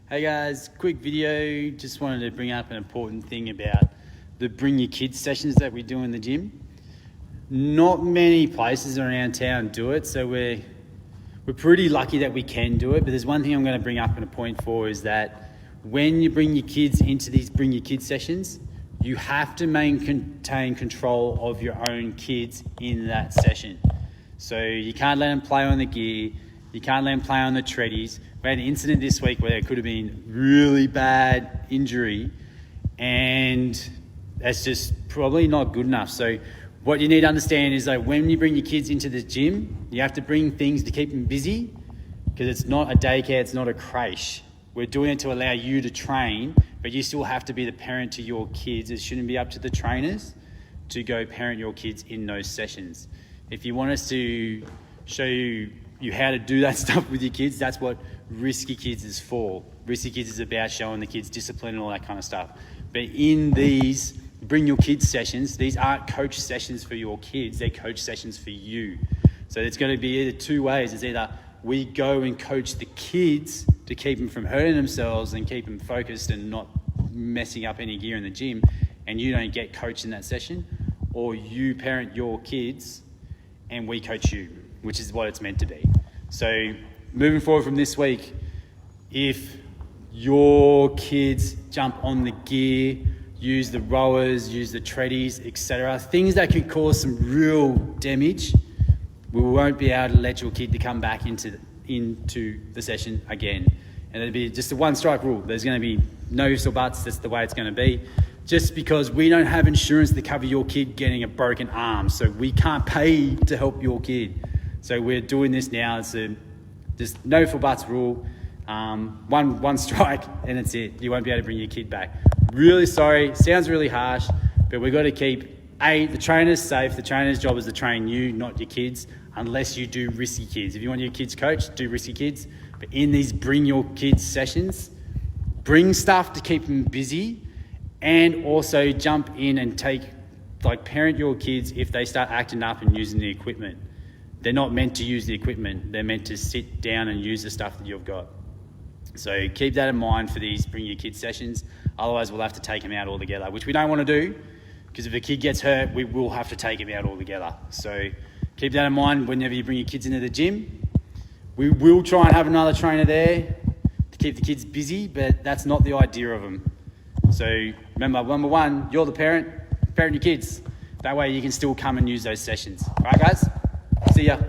Hey guys, quick video. Just wanted to bring up an important thing about the bring your kids sessions that we do in the gym. Not many places around town do it, so we're pretty lucky that we can do it. But there's one thing I'm going to bring up and a point for is that when you bring your kids into these bring your kids sessions, you have to maintain control of your own kids in that session. So you can't let them play on the gear. You can't let them play on the treadies. We had an incident this week where there could have been really bad injury, and that's just probably not good enough. So what you need to understand is that when you bring your kids into the gym, you have to bring things to keep them busy, because it's not a daycare, it's not a creche. We're doing it to allow you to train, but you still have to be the parent to your kids. It shouldn't be up to the trainers to go parent your kids in those sessions. If you want us to show you how to do that stuff with your kids, that's what Risky Kids is for. Risky Kids is about showing the kids discipline and all that kind of stuff. But in these bring your kids sessions, these aren't coach sessions for your kids, they're coach sessions for you. So it's going to be either two ways. It's either we go and coach the kids to keep them from hurting themselves and keep them focused and not messing up any gear in the gym, and you don't get coached in that session, or you parent your kids and we coach you, which is what it's meant to be. So moving forward from this week, if your kids jump on the gear, use the rowers, use the treadies, etc., things that could cause some real damage, we won't be able to let your kid to come back into the session again. And it'll be just a one strike rule. There's going to be no ifs or buts. That's the way it's going to be. Just because we don't have insurance to cover your kid getting a broken arm, so we can't pay to help your kid. So we're doing this now. It's a just no for buts rule. One strike and that's it. You won't be able to bring your kid back. Really sorry. Sounds really harsh, but we've got to keep the trainers safe. The trainer's job is to train you, not your kids, unless you do Risky Kids. If you want your kids coached, do Risky Kids. But in these bring your kids sessions, bring stuff to keep them busy, and also jump in and parent your kids if they start acting up and using the equipment. They're not meant to use the equipment. They're meant to sit down and use the stuff that you've got. So keep that in mind for these bring your kids sessions. Otherwise, we'll have to take them out altogether, which we don't want to do, because if a kid gets hurt, we will have to take him out altogether. So keep that in mind whenever you bring your kids into the gym. We will try and have another trainer there to keep the kids busy, but that's not the idea of them. So remember, number one, you're the parent your kids. That way you can still come and use those sessions. All right, guys? See ya.